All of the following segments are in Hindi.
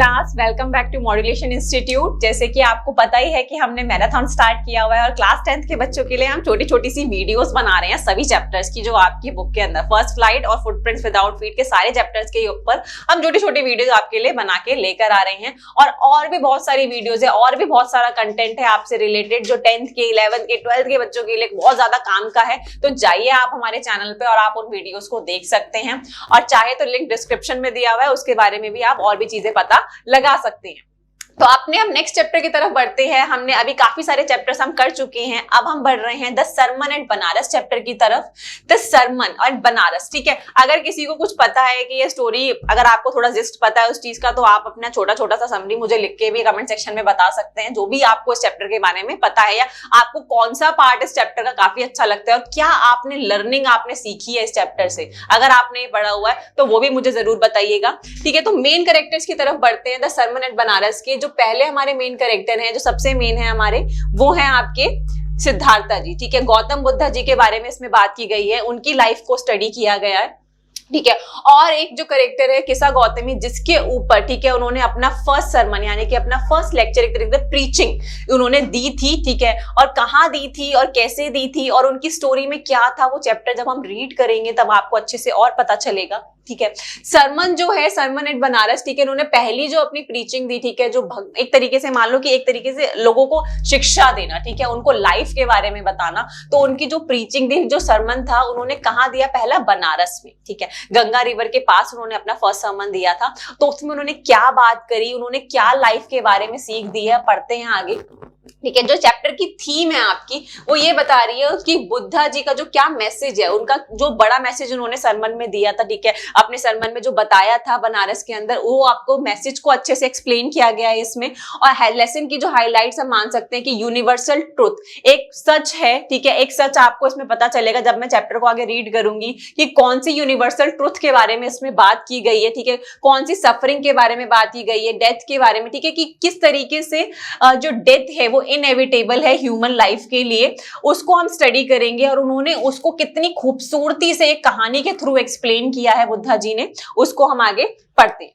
Class, welcome back to Modulation Institute. जैसे कि आपको पता ही है कि हमने मैराथन स्टार्ट किया हुआ है और क्लास 10th के बच्चों के लिए हम छोटी छोटी सी वीडियोस बना रहे हैं सभी चैप्टर्स की, जो आपकी बुक के अंदर फर्स्ट फ्लाइट और फुटप्रिंट्स विदाउट फीट के सारे चैप्टर्स के ऊपर हम छोटी छोटी वीडियोस आपके लिए बना के लेकर आ रहे हैं। और भी बहुत सारी वीडियोज है और भी बहुत सारा कंटेंट है आपसे रिलेटेड, जो 10th के 11th के 12th के बच्चों के लिए बहुत ज्यादा काम का है। तो जाइए आप हमारे चैनल पे और आप उन वीडियोस को देख सकते हैं, और चाहे तो लिंक डिस्क्रिप्शन में दिया हुआ है, उसके बारे में भी आप और भी चीजें पता लगा सकते हैं। तो आपने अब नेक्स्ट चैप्टर की तरफ बढ़ते हैं। हमने अभी काफी सारे चैप्टर्स हम कर चुके हैं, अब हम बढ़ रहे हैं the sermon at Banaras chapter की तरफ। द सरमन एट बनारस, ठीक है। अगर किसी को कुछ पता है कि ये स्टोरी, अगर आपको थोड़ा जिस्ट पता है उस चीज का, तो आप अपना छोटा छोटा सा समरी मुझे लिख के भी कमेंट सेक्शन में बता सकते हैं, जो भी आपको इस चैप्टर के बारे में पता है, या आपको कौन सा पार्ट इस चैप्टर का काफी अच्छा लगता है और क्या आपने लर्निंग आपने सीखी है इस चैप्टर से। अगर आपने पढ़ा हुआ है तो वो भी मुझे जरूर बताइएगा, ठीक है। तो मेन कैरेक्टर्स की तरफ बढ़ते हैं। द सरमन एट बनारस के जो पहले हमारे मेन कैरेक्टर हैं, जो सबसे मेन है हमारे, वो हैं आपके सिद्धार्था जी, ठीक है। गौतम बुद्ध जी के बारे में इसमें बात की गई है, उनकी लाइफ को स्टडी किया गया है, ठीक है। और एक जो कैरेक्टर है किसा गौतमी, जिसके ऊपर, ठीक है, उन्होंने अपना फर्स्ट सरमन यानी कि अपना फर्स्ट लेक्चर, एक तरीके से प्रीचिंग उन्होंने दी थी, ठीक है। और कहाँ दी थी और कैसे दी थी और उनकी स्टोरी में क्या था, वो चैप्टर जब हम रीड करेंगे तब आपको अच्छे से और पता चलेगा, ठीक है। सरमन जो है, सरमन एट बनारस, ठीक है, उन्होंने पहली जो अपनी प्रीचिंग दी, ठीक है, जो एक तरीके से मान लो कि एक तरीके से लोगों को शिक्षा देना, ठीक है, उनको लाइफ के बारे में बताना। तो उनकी जो प्रीचिंग दी, जो सरमन था, उन्होंने कहाँ दिया, पहला बनारस में, ठीक है, गंगा रिवर के पास उन्होंने अपना फर्स्ट सरमन दिया था। तो उसमें उन्होंने क्या बात करी, उन्होंने क्या लाइफ के बारे में सीख दी है, पढ़ते हैं आगे, ठीक है। जो चैप्टर की थीम है आपकी, वो ये बता रही है कि बुद्धा जी का जो क्या मैसेज है, उनका जो बड़ा मैसेज उन्होंने सरमन में दिया था, ठीक है, अपने सरमन में जो बताया था बनारस के अंदर, वो आपको मैसेज को अच्छे से एक्सप्लेन किया गया है इसमें। और लेसन की जो हाइलाइट्स हम मान सकते हैं कि यूनिवर्सल ट्रुथ एक सच है, ठीक है, एक सच आपको इसमें पता चलेगा जब मैं चैप्टर को आगे रीड करूंगी कि कौन सी यूनिवर्सल ट्रुथ के बारे में इसमें बात की गई है, ठीक है, कौन सी सफरिंग के बारे में बात की गई है, डेथ के बारे में, ठीक है, कि किस तरीके से जो डेथ है वो इनएविटेबल है ह्यूमन लाइफ के लिए, उसको हम स्टडी करेंगे। और उन्होंने उसको कितनी खूबसूरती से एक कहानी के थ्रू एक्सप्लेन किया है बुद्धा जी ने, उसको हम आगे पढ़ते हैं।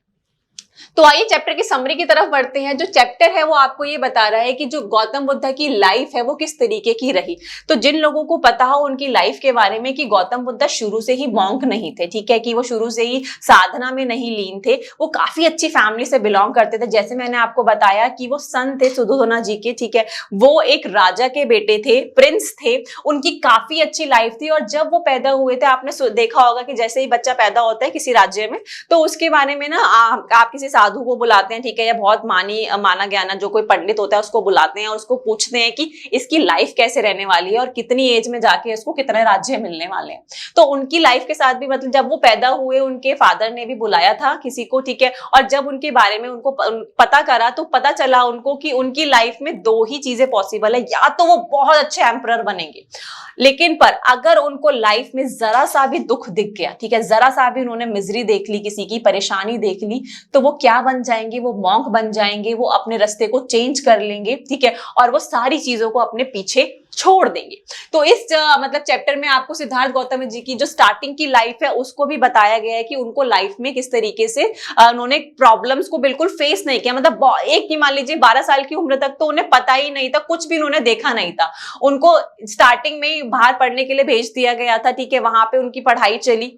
तो आइए चैप्टर की समरी की तरफ बढ़ते हैं। जो चैप्टर है वो आपको ये बता रहा है कि जो गौतम बुद्ध की लाइफ है वो किस तरीके की रही। तो जिन लोगों को पता हो उनकी लाइफ के बारे में कि गौतम बुद्ध शुरू से ही मॉन्क नहीं थे, ठीक है, कि वो शुरू से ही साधना में नहीं लीन थे, वो काफी अच्छी फैमिली से बिलोंग करते थे। जैसे मैंने आपको बताया कि वो सन थे सुद्धोधना जी के, ठीक है, वो एक राजा के बेटे थे, प्रिंस थे, उनकी काफी अच्छी लाइफ थी। और जब वो पैदा हुए थे, आपने देखा होगा कि जैसे ही बच्चा पैदा होता है किसी राज्य में, तो उसके बारे में ना आप किसी साधु को बुलाते हैं, ठीक है, या बहुत माना ज्ञाना जो कोई पंडित होता है उसको बुलाते हैं और उसको पूछते हैं कि इसकी लाइफ कैसे रहने वाली है और कितनी एज में जाके इसको कितने राज्य मिलने वाले हैं। तो उनकी लाइफ के साथ भी, मतलब जब वो पैदा हुए उनके फादर ने भी बुलाया था किसी को, ठीक है, और जब उनके बारे में उनको पता करा तो पता चला उनको कि उनकी लाइफ में दो ही चीजें पॉसिबल है, या तो वो बहुत अच्छे एम्परर बनेंगे, लेकिन पर अगर उनको लाइफ में जरा सा भी दुख दिख गया, ठीक है, जरा सा भी उन्होंने मिजरी देख ली, किसी की परेशानी देख ली, तो वो क्या बन जाएंगे, वो मॉन्क बन जाएंगे, वो अपने रास्ते को चेंज कर लेंगे, ठीक है, और वो सारी चीजों को अपने पीछे छोड़ देंगे। तो इस मतलब चैप्टर में आपको सिद्धार्थ गौतम जी की जो स्टार्टिंग की लाइफ है उसको भी बताया गया है कि उनको लाइफ में किस तरीके से उन्होंने प्रॉब्लम्स को बिल्कुल फेस नहीं किया। मतलब एक की मान लीजिए 12 साल की उम्र तक तो उन्हें पता ही नहीं था, कुछ भी उन्होंने देखा नहीं था। उनको स्टार्टिंग में बाहर पढ़ने के लिए भेज दिया गया था, ठीक है, वहां पे उनकी पढ़ाई चली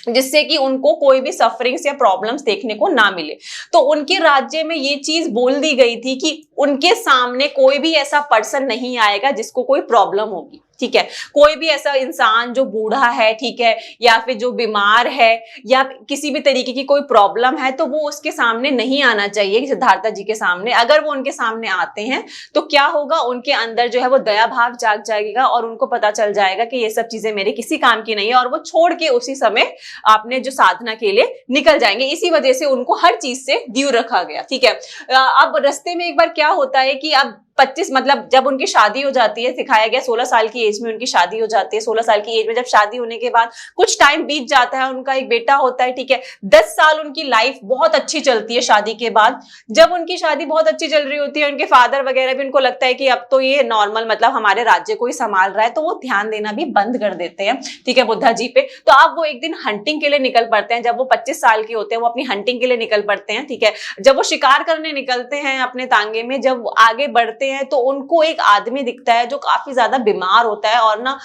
जिससे कि उनको कोई भी सफरिंग्स या प्रॉब्लम्स देखने को ना मिले। तो उनके राज्य में ये चीज बोल दी गई थी कि उनके सामने कोई भी ऐसा पर्सन नहीं आएगा जिसको कोई प्रॉब्लम होगी, ठीक है, कोई भी ऐसा इंसान जो बूढ़ा है, ठीक है, या फिर जो बीमार है या किसी भी तरीके की कोई प्रॉब्लम है, तो वो उसके सामने नहीं आना चाहिए, सिद्धार्था जी के सामने। अगर वो उनके सामने आते हैं तो क्या होगा, उनके अंदर जो है वो दया भाव जाग जाएगा और उनको पता चल जाएगा कि ये सब चीजें मेरे किसी काम की नहीं है, और वो छोड़ के उसी समय आपने जो साधना के लिए निकल जाएंगे। इसी वजह से उनको हर चीज से दूर रखा गया, ठीक है। अब रास्ते में एक बार क्या होता है कि अब 25 मतलब जब उनकी शादी हो जाती है, सिखाया गया 16 साल की एज में उनकी शादी हो जाती है। 16 साल की एज में जब शादी होने के बाद कुछ टाइम बीत जाता है, उनका एक बेटा होता है, ठीक है। 10 साल उनकी लाइफ बहुत अच्छी चलती है शादी के बाद। जब उनकी शादी बहुत अच्छी चल रही होती है, उनके फादर वगैरह भी, उनको लगता है कि अब तो ये नॉर्मल मतलब हमारे राज्य को ही संभाल रहा है, तो वो ध्यान देना भी बंद कर देते हैं, ठीक है, बुद्धा जी पे। तो अब वो एक दिन हंटिंग के लिए निकल पड़ते हैं। जब वो 25 साल के होते हैं, वो अपनी हंटिंग के लिए निकल पड़ते हैं, ठीक है। जब वो शिकार करने निकलते हैं अपने तांगे में, जब आगे बढ़ते हैं तो उनको एक आदमी दिखता है जो काफी ज्यादा बीमार होता है और ना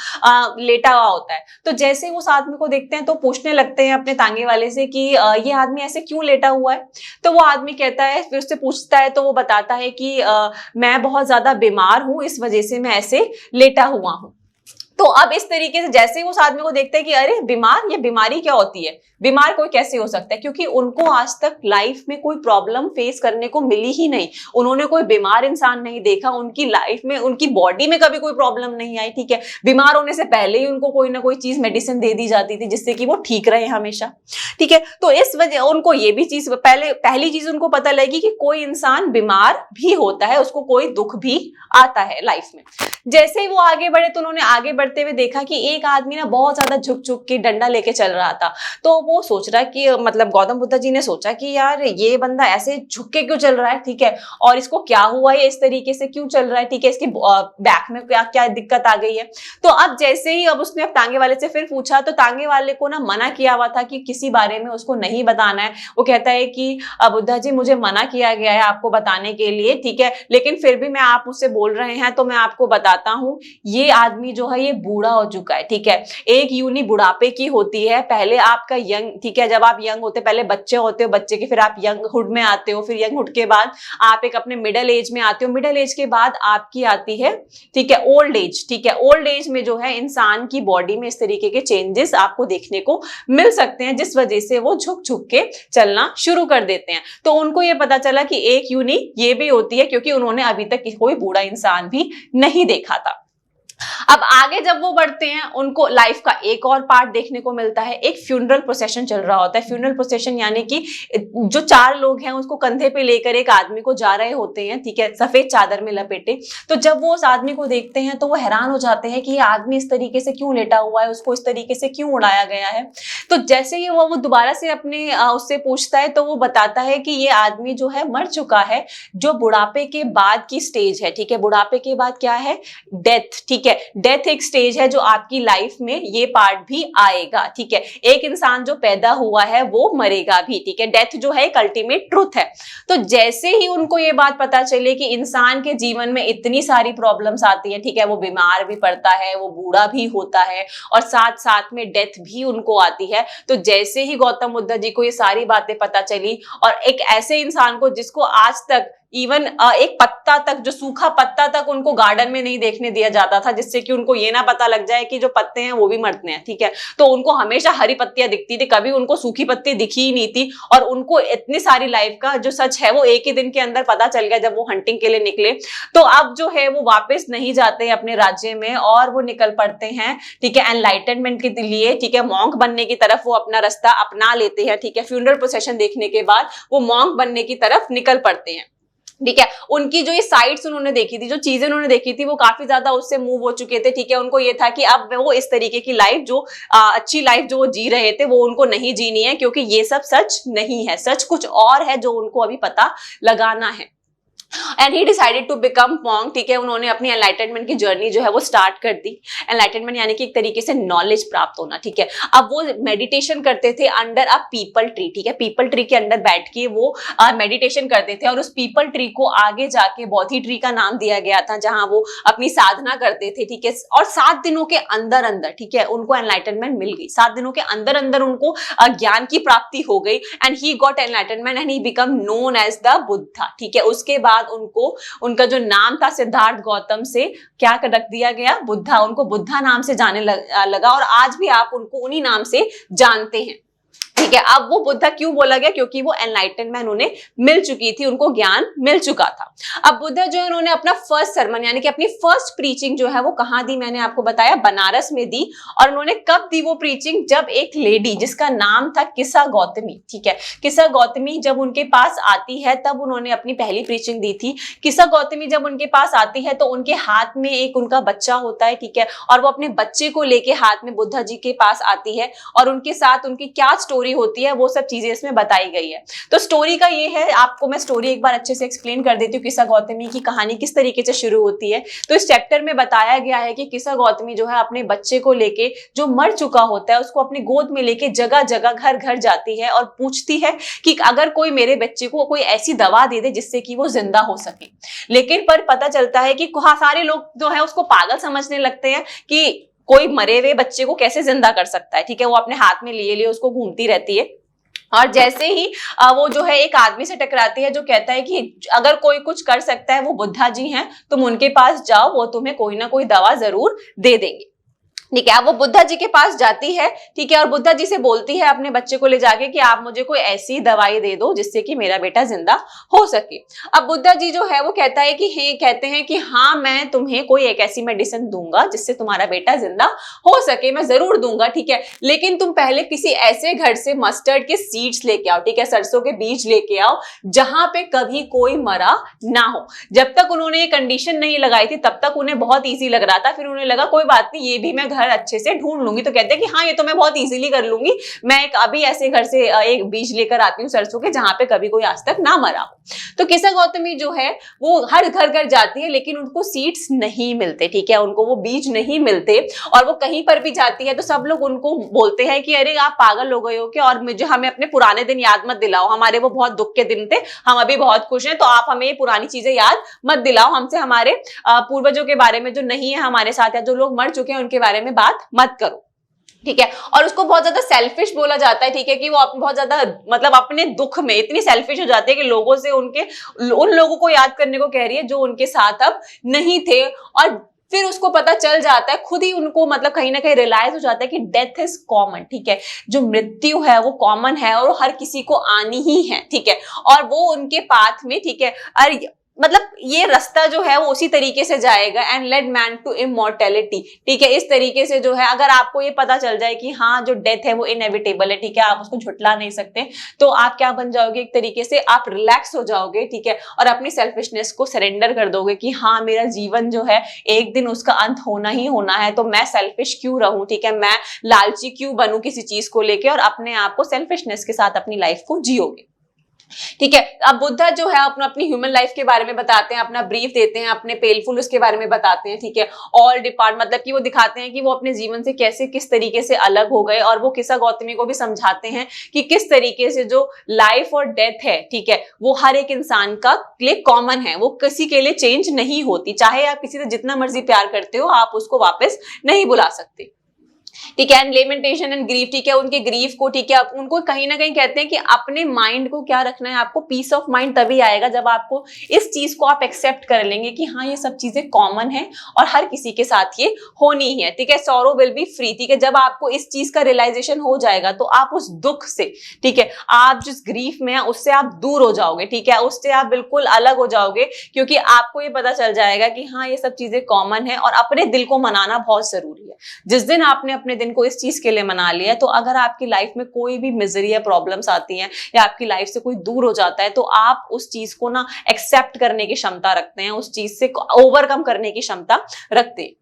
लेटा हुआ होता है। तो जैसे ही उस आदमी को देखते हैं तो पूछने लगते हैं अपने तांगे वाले से कि ये आदमी ऐसे क्यों लेटा हुआ है। तो वो आदमी कहता है, फिर उससे पूछता है तो वो बताता है कि मैं बहुत ज्यादा बीमार हूं, इस वजह से मैं ऐसे लेटा हुआ हूं। तो अब इस तरीके से जैसे ही उस आदमी को देखते हैं कि अरे बीमार, ये बीमारी क्या होती है, बीमार कोई कैसे हो सकता है, क्योंकि उनको आज तक लाइफ में कोई प्रॉब्लम फेस करने को मिली ही नहीं। उन्होंने कोई बीमार इंसान नहीं देखा, उनकी लाइफ में, उनकी बॉडी में कभी कोई प्रॉब्लम नहीं आई, ठीक है। बीमार होने से पहले ही उनको कोई ना कोई चीज मेडिसिन दे दी जाती थी जिससे कि वो ठीक रहे हमेशा, ठीक है। तो इस वजह उनको ये भी चीज पहली चीज उनको पता लगी कि कोई इंसान बीमार भी होता है, उसको कोई दुख भी आता है लाइफ में। जैसे ही वो आगे बढ़े तो उन्होंने आगे बढ़ते हुए देखा कि एक आदमी ना बहुत ज्यादा झुक झुक के डंडा लेके चल रहा था। तो वो सोच रहा कि मतलब गौतम बुद्ध जी ने सोचा कि यार ये बंदा ऐसे झुक के क्यों चल रहा है, ठीक है, और इसको क्या हुआ है, इस तरीके से क्यों चल रहा है, ठीक है, इसकी बैक में क्या क्या दिक्कत आ गई है। तो अब जैसे ही अब उसने तांगे वाले से फिर पूछा, तो तांगे वाले को ना मना किया हुआ था कि किसी बारे में उसको नहीं बताना है। वो कहता है कि बुद्धा जी मुझे मना किया गया है आपको बताने के लिए, ठीक है, लेकिन फिर भी मैं आप मुझसे बोल रहे हैं तो मैं आपको बताता हूं। ये आदमी जो है ये बूढ़ा हो चुका है, ठीक है। एक यूनी बुढ़ापे की होती है, पहले आपका यंग, ठीक है, जब आप यंग होते पहले बच्चे होते हो, बच्चे के फिर आप यंग हुड में आते हो, फिर यंग हुड के बाद आप एक अपने मिडिल एज में आते हो, मिडिल एज के बाद आपकी आती है, ठीक है, ओल्ड एज, ठीक है। ओल्ड एज में जो है इंसान की बॉडी में इस तरीके के चेंजेस आपको देखने को मिल सकते हैं, जिस वजह से वो झुक झुक के चलना शुरू कर देते हैं। तो उनको ये पता चला कि एक यूनी ये भी होती है, क्योंकि उन्होंने अभी तक कोई बूढ़ा इंसान भी नहीं देखा था। अब आगे जब वो बढ़ते हैं, उनको लाइफ का एक और पार्ट देखने को मिलता है। एक फ्यूनरल प्रोसेशन चल रहा होता है। फ्यूनरल प्रोसेशन यानी कि जो 4 लोग हैं उसको कंधे पे लेकर एक आदमी को जा रहे होते हैं, ठीक है, सफेद चादर में लपेटे। तो जब वो उस आदमी को देखते हैं तो वो हैरान हो जाते हैं कि ये आदमी इस तरीके से क्यों लेटा हुआ है, उसको इस तरीके से क्यों उड़ाया गया है। तो जैसे ही वो दोबारा से अपने उससे पूछता है तो वो बताता है कि ये आदमी जो है मर चुका है, जो बुढ़ापे के बाद की स्टेज है, ठीक है। बुढ़ापे के बाद क्या है, डेथ, ठीक है। डेथ एक स्टेज है जो आपकी लाइफ में ये पार्ट भी आएगा, ठीक है। एक इंसान जो पैदा हुआ है वो मरेगा भी, ठीक है। डेथ जो है एक अल्टीमेट ट्रुथ है। तो जैसे ही उनको ये बात पता चले कि इंसान के जीवन में इतनी सारी प्रॉब्लम्स आती है, ठीक है, वो बीमार भी पड़ता है, वो बूढ़ा भी होता है और साथ साथ में डेथ भी उनको आती है। तो जैसे ही गौतम बुद्ध जी को ये सारी बातें पता चली, और एक ऐसे इंसान को जिसको आज तक इवन एक पत्ता तक, जो सूखा पत्ता तक उनको गार्डन में नहीं देखने दिया जाता था, जिससे कि उनको ये ना पता लग जाए कि जो पत्ते हैं वो भी मरते हैं, ठीक है। तो उनको हमेशा हरी पत्तियां दिखती थी, कभी उनको सूखी पत्ती दिखी ही नहीं थी। और उनको इतनी सारी लाइफ का जो सच है वो एक ही दिन के अंदर पता चल गया जब वो हंटिंग के लिए निकले। तो अब जो है वो वापस नहीं जाते अपने राज्य में और वो निकल पड़ते हैं, ठीक है, एनलाइटनमेंट के लिए, ठीक है, मॉन्क बनने की तरफ वो अपना रास्ता अपना लेते हैं, ठीक है। फ्यूनरल प्रोसेशन देखने के बाद वो मॉन्क बनने की तरफ निकल पड़ते हैं, ठीक है। उनकी जो ये साइट्स उन्होंने देखी थी, जो चीजें उन्होंने देखी थी, वो काफी ज्यादा उससे मूव हो चुके थे, ठीक है। उनको ये था कि अब वो इस तरीके की लाइफ, जो अच्छी लाइफ जो वो जी रहे थे, वो उनको नहीं जीनी है, क्योंकि ये सब सच नहीं है, सच कुछ और है जो उनको अभी पता लगाना है। And he decided to become monk, ठीक है। उन्होंने अपनी एनलाइटनमेंट की जर्नी जो है वो स्टार्ट कर दी। एनलाइटनमेंट यानी कि एक तरीके से नॉलेज प्राप्त होना, ठीक है। अब वो मेडिटेशन करते थे अंडर अ पीपल ट्री, ठीक है। पीपल ट्री के अंदर बैठ के वो मेडिटेशन करते थे, और उस पीपल ट्री को आगे जाके बोधि ट्री का नाम दिया गया था, जहां वो अपनी साधना करते थे, ठीक है। और 7 दिनों के अंदर अंदर, ठीक है, उनको एनलाइटनमेंट मिल गई। 7 दिनों के अंदर अंदर उनको ज्ञान की प्राप्ति हो गई, and he got enlightenment and he become known as the Buddha, ठीक है। उसके बाद उनको उनका जो नाम था सिद्धार्थ गौतम से क्या रख दिया गया, बुद्धा। उनको बुद्धा नाम से जाने लगा, और आज भी आप उनको उन्हीं नाम से जानते हैं, ठीक है। अब वो बुद्धा क्यों बोला गया, क्योंकि वो एनलाइटनमेंट उन्हें मिल चुकी थी, उनको ज्ञान मिल चुका था। अब बुद्धा जो है उन्होंने अपना फर्स्ट सरमन यानी कि अपनी फर्स्ट प्रीचिंग जो है वो कहां दी, मैंने आपको बताया बनारस में दी। और उन्होंने कब दी वो प्रीचिंग, जब एक लेडी जिसका नाम था किसा गौतमी, ठीक है, किसा गौतमी जब उनके पास आती है तब उन्होंने अपनी पहली प्रीचिंग दी थी। किसा गौतमी जब उनके पास आती है तो उनके हाथ में एक उनका बच्चा होता है, ठीक है, और वो अपने बच्चे को लेके हाथ में बुद्धा जी के पास आती है और उनके साथ उनकी क्या स्टोरी होती है वो सब चीजें इसमें बताई गई है। तो स्टोरी का ये है, आपको मैं स्टोरी एक बार अच्छे से एक्सप्लेन कर देती हूँ, किसा गौतमी की कहानी किस तरीके से शुरू होती है। तो इस चैप्टर में बताया गया है कि किसा गौतमी जो है अपने बच्चे को लेके, जो मर चुका होता है उसको अपनी गोद में लेके जगह जगह घर घर जाती है और पूछती है कि अगर कोई मेरे बच्चे को कोई ऐसी दवा दे दे जिससे कि वो जिंदा हो सके। लेकिन पर पता चलता है कि सारे लोग जो है उसको पागल समझने लगते हैं कि कोई मरे हुए बच्चे को कैसे जिंदा कर सकता है, ठीक है। वो अपने हाथ में लिए लिए उसको घूमती रहती है और जैसे ही वो जो है एक आदमी से टकराती है जो कहता है कि अगर कोई कुछ कर सकता है वो बुद्धा जी हैं, तुम उनके पास जाओ, वो तुम्हें कोई ना कोई दवा जरूर दे देंगे, ठीक है। अब वो बुद्धा जी के पास जाती है, ठीक है, और बुद्धा जी से बोलती है अपने बच्चे को ले जाके कि आप मुझे कोई ऐसी दवाई दे दो जिससे कि मेरा बेटा जिंदा हो सके। अब बुद्धा जी जो है वो कहता है कि कहते हैं कि हाँ मैं तुम्हें कोई एक ऐसी मेडिसिन दूंगा जिससे तुम्हारा बेटा जिंदा हो सके, मैं जरूर दूंगा, ठीक है, लेकिन तुम पहले किसी ऐसे घर से मस्टर्ड के सीड्स लेके आओ, ठीक है, सरसों के बीज लेके आओ जहां पे कभी कोई मरा ना हो। जब तक उन्होंने ये कंडीशन नहीं लगाई थी तब तक उन्हें बहुत ईजी लग रहा था, फिर उन्हें लगा कोई बात नहीं, ये भी मैं घर अच्छे से ढूंढ लूंगी। तो कहते हैं कि हाँ ये तो मैं बहुत इजीली कर लूंगी, मैं एक अभी ऐसे घर से एक बीज लेकर आती हूँ सरसों के जहां पे कभी कोई आज तक ना मरा हो। तो किसा गौतमी जो है वो हर घर घर जाती है लेकिन उनको सीड्स नहीं मिलते, ठीक है, उनको वो बीज नहीं मिलते। और वो कहीं पर भी जाती है तो सब लोग उनको बोलते हैं कि अरे आप पागल हो गए हो क्या, और मुझे हमें अपने पुराने दिन याद मत दिलाओ, हमारे वो बहुत दुख के दिन थे, हम अभी बहुत खुश हैं, तो आप हमें ये पुरानी चीजें याद मत दिलाओ, हमसे हमारे पूर्वजों के बारे में जो नहीं है हमारे साथ या जो लोग मर चुके हैं उनके बारे में बात मत करो, ठीक है। और उसको बहुत ज्यादा सेल्फिश बोला जाता है, ठीक है, कि वो बहुत ज्यादा मतलब अपने दुख में इतनी सेल्फिश हो जाती है कि लोगों से उन लोगों को याद करने को कह रही है जो उनके साथ अब नहीं थे। और फिर उसको पता चल जाता है, खुद ही उनको मतलब कहीं ना कहीं रियलाइज हो जाता है कि डेथ इज कॉमन, ठीक है, जो मृत्यु है वो कॉमन है और हर किसी को आनी ही है, ठीक है, और वो उनके पाथ में, ठीक है, और मतलब ये रास्ता जो है वो उसी तरीके से जाएगा। And led man to immortality, ठीक है, इस तरीके से जो है अगर आपको ये पता चल जाए कि हाँ जो डेथ है वो इनएविटेबल है, ठीक है, आप उसको झुटला नहीं सकते, तो आप क्या बन जाओगे, एक तरीके से आप रिलैक्स हो जाओगे, ठीक है, और अपनी सेल्फिशनेस को सरेंडर कर दोगे कि हाँ मेरा जीवन जो है एक दिन उसका अंत होना ही होना है, तो मैं सेल्फिश क्यों रहूं, ठीक है, मैं लालची क्यों बनूं किसी चीज को लेके, और अपने आप को सेल्फिशनेस के साथ अपनी लाइफ को जियोगे, ठीक है। अब बुद्धा जो है अपनी ह्यूमन लाइफ के बारे में बताते हैं, अपना ब्रीफ देते हैं, अपने पेलफुल उसके बारे में बताते हैं, ठीक है, ऑल डिपार्ट मतलब कि वो दिखाते हैं कि वो अपने जीवन से कैसे किस तरीके से अलग हो गए, और वो किसा गौतमी को भी समझाते हैं कि किस तरीके से जो लाइफ और डेथ है, ठीक है, वो हर एक इंसान का लिए कॉमन है, वो किसी के लिए चेंज नहीं होती, चाहे आप किसी से जितना मर्जी प्यार करते हो आप उसको वापस नहीं बुला सकते, ठीक है। एंड लेमेंटेशन एंड ग्रीफ, ठीक है, उनके ग्रीफ को, ठीक है, उनको कहीं ना कहीं कहते हैं कि अपने माइंड को क्या रखना है, आपको पीस ऑफ माइंड तभी आएगा जब आपको इस चीज को आप एक्सेप्ट कर लेंगे कि हाँ ये सब चीजें कॉमन है और हर किसी के साथ ये होनी ही है, ठीक है। सॉरो विल बी फ्री, ठीक है, जब आपको इस चीज का रियलाइजेशन हो जाएगा तो आप उस दुख से, ठीक है, आप जिस ग्रीफ में है उससे आप दूर हो जाओगे, ठीक है, उससे आप बिल्कुल अलग हो जाओगे, क्योंकि आपको ये पता चल जाएगा कि हाँ ये सब चीजें कॉमन है और अपने दिल को मनाना बहुत जरूरी है। जिस दिन आपने अपने दिन को इस चीज के लिए मना लिया है, तो अगर आपकी लाइफ में कोई भी मिजरी या प्रॉब्लम्स आती हैं या आपकी लाइफ से कोई दूर हो जाता है, तो आप उस चीज को ना एक्सेप्ट करने की क्षमता रखते हैं, उस चीज से ओवरकम करने की क्षमता रखते हैं।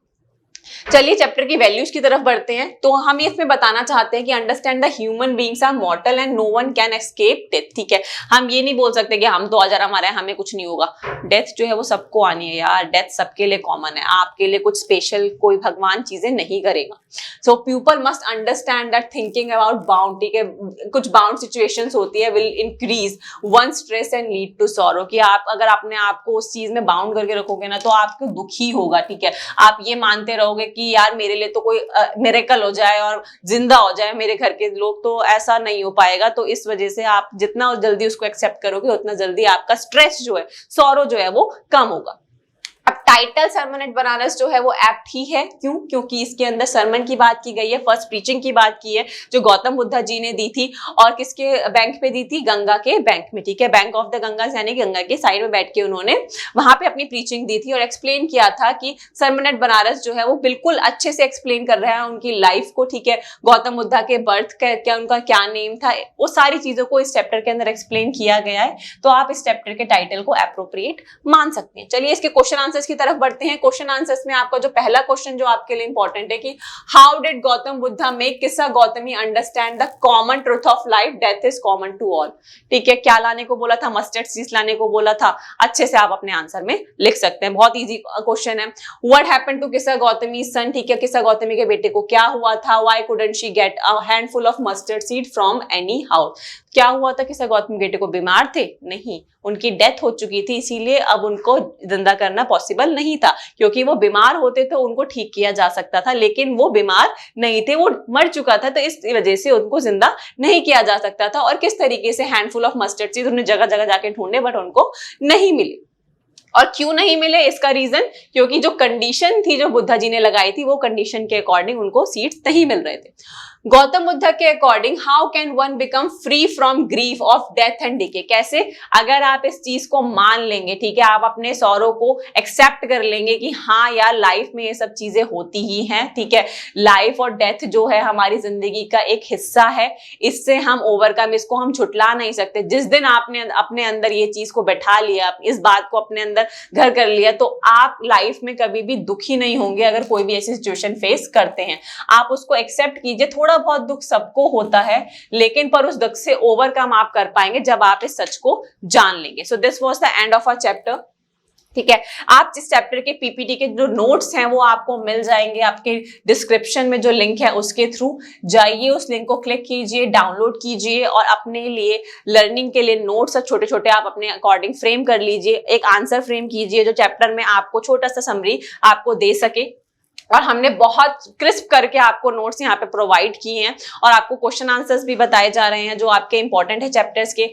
चलिए चैप्टर की वैल्यूज की तरफ बढ़ते हैं। तो हम इसमें बताना चाहते हैं कि understand the human beings are mortal and no one can escape death, ठीक है। हम ये नहीं बोल सकते कि हम तो हजार हमारे हमें कुछ नहीं होगा, डेथ जो है वो सबको आनी है यार, डेथ सबके लिए कॉमन है, आपके लिए कुछ स्पेशल कोई भगवान चीजें नहीं करेगा। So people must understand that thinking about bound, ठीक है, कुछ बाउंड सिचुएशंस होती है will increase one stress and lead to sorrow, कि आप अगर अपने आप को उस चीज में बाउंड करके रखोगे ना तो आपको दुखी होगा, ठीक है, आप ये मानते रहोगे कि यार मेरे लिए तो कोई मिरेकल हो जाए और जिंदा हो जाए मेरे घर के लोग, तो ऐसा नहीं हो पाएगा। तो इस वजह से आप जितना जल्दी उसको एक्सेप्ट करोगे उतना जल्दी आपका स्ट्रेस जो है, सॉरो जो है वो कम होगा। अब टाइटल सरमन एट बनारस जो है वो एप्ट ही है। क्यों? क्योंकि इसके अंदर सरमन की बात की गई है, फर्स्ट प्रीचिंग की बात की है जो गौतम बुद्धा जी ने दी थी, और किसके बैंक पे दी थी? गंगा के बैंक में, ठीक है, बैंक ऑफ द गंगा यानी गंगा के साइड में बैठ के उन्होंने वहां पे अपनी प्रीचिंग दी थी और एक्सप्लेन किया था कि सरमन एट बनारस जो है वो बिल्कुल अच्छे से एक्सप्लेन कर रहा है उनकी लाइफ को, ठीक है, गौतम बुद्धा के बर्थ क्या उनका क्या नेम था, वो सारी चीजों को इस चैप्टर के अंदर एक्सप्लेन किया गया है। तो आप इस चैप्टर के टाइटल को एप्रोप्रिएट मान सकते हैं। चलिए इसके क्वेश्चन आंसर्स की तरफ बढ़ते हैं। क्वेश्चन आंसर्स में आपका जो पहला क्वेश्चन जो आपके लिए इंपॉर्टेंट है कि how did Gautam Buddha make Kisa Gotami understand the common truth of life, death is common to all. ठीक है, क्या लाने को बोला था? मस्टर्ड सीड्स लाने को बोला था। अच्छे से आप अपने आंसर में लिख सकते हैं, बहुत इजी क्वेश्चन है। व्हाट हैपेंड टू किस्सा गौतमी सन, ठीक है, किस्सा गौतमी के बेटे को क्या हुआ था? Why couldn't she get a handful of mustard seed from any house, क्या हुआ था? किस्सा गौतमी बेटे को बीमार थे? नहीं, उनकी डेथ हो चुकी थी, इसीलिए अब उनको जिंदा करना पॉसिबल नहीं था, क्योंकि वो बीमार होते तो उनको ठीक किया जा सकता था, लेकिन वो बीमार नहीं थे, वो मर चुका था, तो इस वजह से उनको जिंदा नहीं किया जा सकता था। और किस तरीके से हैंडफुल ऑफ मस्टर्ड सीड उन्हें जगह जगह जाके ढूंढे बट उनको नहीं मिले। और क्यों नहीं मिले? इसका रीजन क्योंकि जो कंडीशन थी जो बुद्धा जी ने लगाई थी वो कंडीशन के अकॉर्डिंग उनको सीड्स नहीं मिल रहे थे। गौतम बुद्धा के according how can one become free from grief of death and decay, कैसे? अगर आप इस चीज को मान लेंगे, ठीक है, आप अपने सौरों को एक्सेप्ट कर लेंगे कि हाँ यार लाइफ में ये सब चीजें होती ही हैं, ठीक है, लाइफ और डेथ जो है हमारी जिंदगी का एक हिस्सा है, इससे हम ओवरकम, इसको हम छुटला नहीं सकते। जिस दिन आपने अपने अंदर ये चीज को बैठा लिया, इस बात को अपने अंदर घर कर लिया, तो आप लाइफ में कभी भी दुखी नहीं होंगे। अगर कोई भी ऐसी सिचुएशन फेस करते हैं, आप उसको एक्सेप्ट कीजिए। थोड़ा बहुत दुख सबको होता है, लेकिन पर उस दुख से ओवरकम आप कर पाएंगे जब आप इस सच को जान लेंगे। So this was the end of our chapter. ठीक है, आप जिस चैप्टर के पीपीटी के जो नोट्स हैं वो आपको मिल जाएंगे आपके डिस्क्रिप्शन में, जो लिंक है उसके थ्रू जाइए, उस लिंक को क्लिक कीजिए, डाउनलोड कीजिए और अपने लिए लर्निंग के लिए नोट्स छोटे छोटे आप अपने अकॉर्डिंग फ्रेम कर लीजिए। एक आंसर फ्रेम कीजिए जो चैप्टर में आपको छोटा सा समरी आपको दे सके। और हमने बहुत क्रिस्प करके आपको नोट्स यहाँ पे प्रोवाइड किए हैं और आपको क्वेश्चन आंसर्स भी बताए जा रहे हैं जो आपके इंपॉर्टेंट है चैप्टर्स के।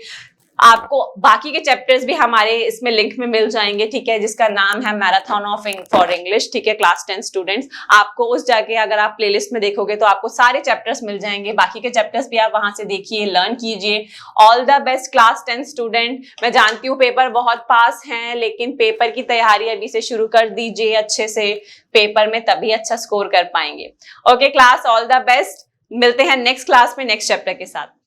आपको बाकी के चैप्टर्स भी हमारे इसमें लिंक में मिल जाएंगे, ठीक है, जिसका नाम है मैराथन ऑफ फॉर इंग्लिश, ठीक है, क्लास 10 स्टूडेंट्स। आपको उस जाके अगर आप प्लेलिस्ट में देखोगे तो आपको सारे चैप्टर्स मिल जाएंगे। बाकी के चैप्टर्स भी आप वहां से देखिए, लर्न कीजिए। All the best class 10 student. मैं जानती हूँ पेपर बहुत पास हैं, लेकिन पेपर की तैयारी अभी से शुरू कर दीजिए अच्छे से, पेपर में तभी अच्छा स्कोर कर पाएंगे। Okay class, all the best. मिलते हैं नेक्स्ट क्लास में नेक्स्ट चैप्टर के साथ।